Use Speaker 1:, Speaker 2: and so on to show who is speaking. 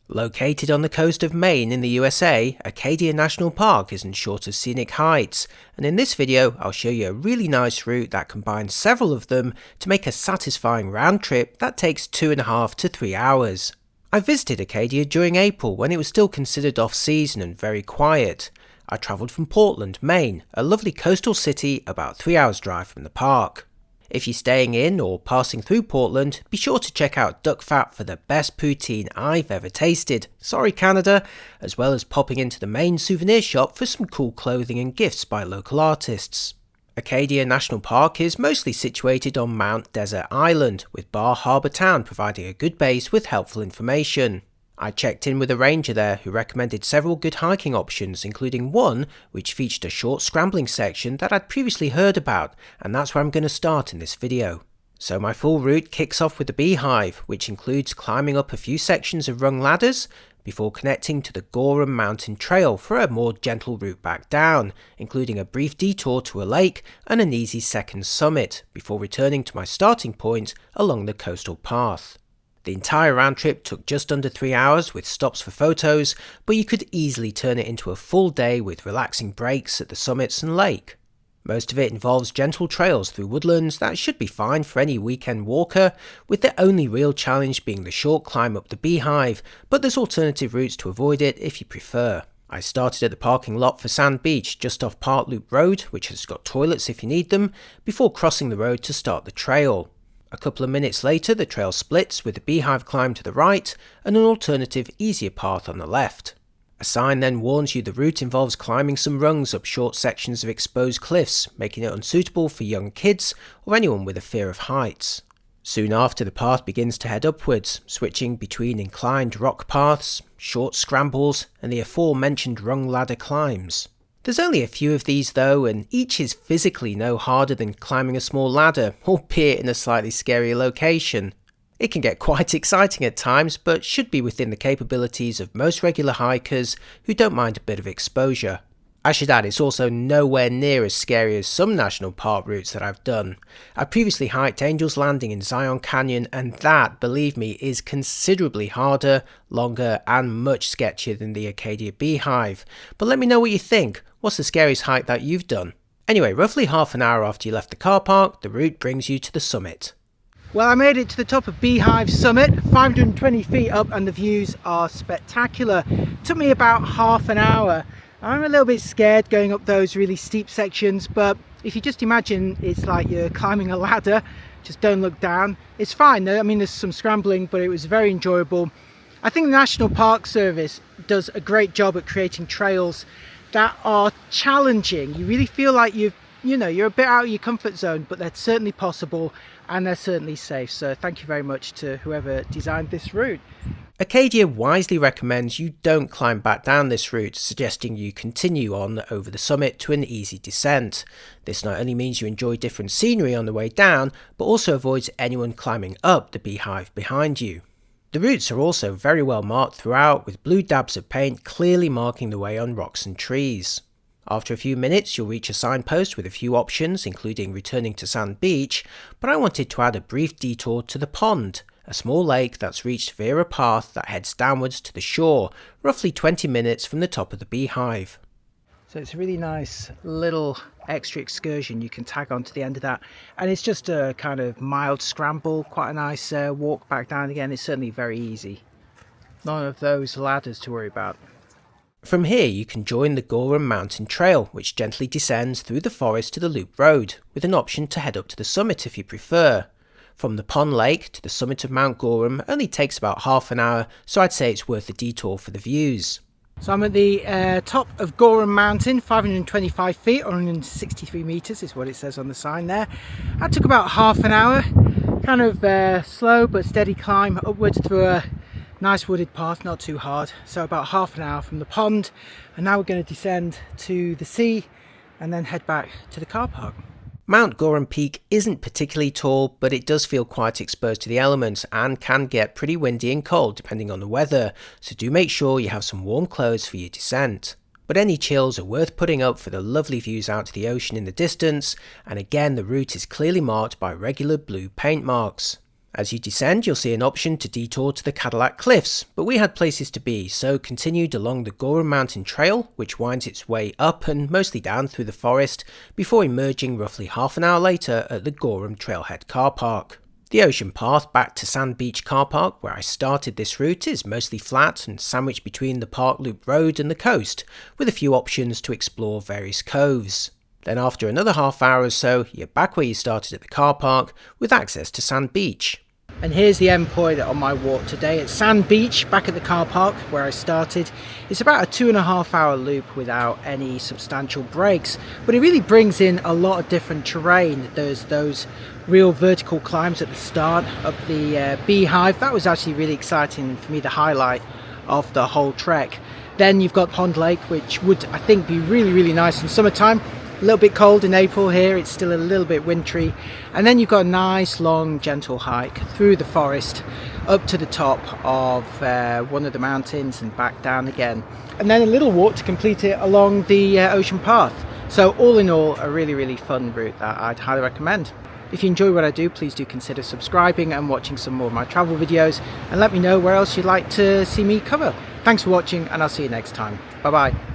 Speaker 1: Located on the coast of Maine in the USA, Acadia National Park isn't short of scenic heights, and in this video I'll show you a really nice route that combines several of them to make a satisfying round trip that takes 2.5 to 3 hours. I visited Acadia during April when it was still considered off-season and very quiet. I travelled from Portland, Maine, a lovely coastal city about 3 hours drive from the park. If you're staying in or passing through Portland, be sure to check out Duck Fat for the best poutine I've ever tasted, sorry Canada, as well as popping into the Maine souvenir shop for some cool clothing and gifts by local artists. Acadia National Park is mostly situated on Mount Desert Island, with Bar Harbor Town providing a good base with helpful information. I checked in with a ranger there who recommended several good hiking options, including one which featured a short scrambling section that I'd previously heard about, and that's where I'm going to start in this video. So my full route kicks off with the Beehive, which includes climbing up a few sections of rung ladders, before connecting to the Gorham Mountain trail for a more gentle route back down, including a brief detour to a lake and an easy second summit, before returning to my starting point along the coastal path. The entire round trip took just under 3 hours with stops for photos, but you could easily turn it into a full day with relaxing breaks at the summits and lake. Most of it involves gentle trails through woodlands that should be fine for any weekend walker, with the only real challenge being the short climb up the Beehive, but there's alternative routes to avoid it if you prefer. I started at the parking lot for Sand Beach just off Park Loop Road, which has got toilets if you need them, before crossing the road to start the trail. A couple of minutes later the trail splits with the Beehive climb to the right and an alternative easier path on the left. A sign then warns you the route involves climbing some rungs up short sections of exposed cliffs, making it unsuitable for young kids or anyone with a fear of heights. Soon after the path begins to head upwards, switching between inclined rock paths, short scrambles and the aforementioned rung ladder climbs. There's only a few of these though, and each is physically no harder than climbing a small ladder, albeit in a slightly scarier location. It can get quite exciting at times, but should be within the capabilities of most regular hikers who don't mind a bit of exposure. I should add it's also nowhere near as scary as some national park routes that I've done. I previously hiked Angel's Landing in Zion Canyon, and that, believe me, is considerably harder, longer and much sketchier than the Acadia Beehive. But let me know what you think. What's the scariest hike that you've done? Anyway, roughly half an hour after you left the car park, the route brings you to the summit.
Speaker 2: Well, I made it to the top of Beehive Summit, 520 feet up, and the views are spectacular. It took me about half an hour. I'm a little bit scared going up those really steep sections, but if you just imagine it's like you're climbing a ladder, just don't look down. It's fine. I mean, there's some scrambling, but it was very enjoyable. I think the National Park Service does a great job at creating trails that are challenging. You really feel like you're a bit out of your comfort zone, but they're certainly possible and they're certainly safe. So thank you very much to whoever designed this route.
Speaker 1: Acadia wisely recommends you don't climb back down this route, suggesting you continue on over the summit to an easy descent. This not only means you enjoy different scenery on the way down, but also avoids anyone climbing up the Beehive behind you. The routes are also very well marked throughout, with blue dabs of paint clearly marking the way on rocks and trees. After a few minutes you'll reach a signpost with a few options, including returning to Sand Beach, but I wanted to add a brief detour to the pond, a small lake that's reached via a path that heads downwards to the shore, roughly 20 minutes from the top of the Beehive.
Speaker 2: So it's a really nice little extra excursion you can tag on to the end of that, and it's just a kind of mild scramble, quite a nice walk back down again. It's certainly very easy. None of those ladders to worry about.
Speaker 1: From here you can join the Gorham Mountain trail, which gently descends through the forest to the loop road, with an option to head up to the summit if you prefer. From the pond lake to the summit of Mount Gorham only takes about half an hour, so I'd say it's worth the detour for the views.
Speaker 2: So I'm at the top of Gorham Mountain, 525 feet or 163 metres is what it says on the sign there. That took about half an hour, kind of slow but steady climb upwards through a nice wooded path, not too hard. So about half an hour from the pond, and now we're going to descend to the sea and then head back to the car park.
Speaker 1: Mount Gorham Peak isn't particularly tall, but it does feel quite exposed to the elements and can get pretty windy and cold depending on the weather, so do make sure you have some warm clothes for your descent. But any chills are worth putting up for the lovely views out to the ocean in the distance, and again the route is clearly marked by regular blue paint marks. As you descend, you'll see an option to detour to the Cadillac Cliffs, but we had places to be, so continued along the Gorham Mountain Trail, which winds its way up and mostly down through the forest, before emerging roughly half an hour later at the Gorham Trailhead car park. The ocean path back to Sand Beach car park, where I started this route, is mostly flat and sandwiched between the Park Loop Road and the coast, with a few options to explore various coves. Then after another half hour or so, you're back where you started at the car park, with access to Sand Beach.
Speaker 2: And here's the end point on my walk today at Sand Beach, back at the car park where I started. It's about a 2.5 hour loop without any substantial breaks, but it really brings in a lot of different terrain. There's those real vertical climbs at the start up the Beehive. That was actually really exciting for me, the highlight of the whole trek. Then you've got Pond Lake, which would, I think, be really nice in summertime. A little bit cold in April here, it's still a little bit wintry. And then you've got a nice long gentle hike through the forest up to the top of one of the mountains and back down again. And then a little walk to complete it along the ocean path. So all in all, a really fun route that I'd highly recommend. If you enjoy what I do, please do consider subscribing and watching some more of my travel videos, and let me know where else you'd like to see me cover. Thanks for watching, and I'll see you next time. Bye bye.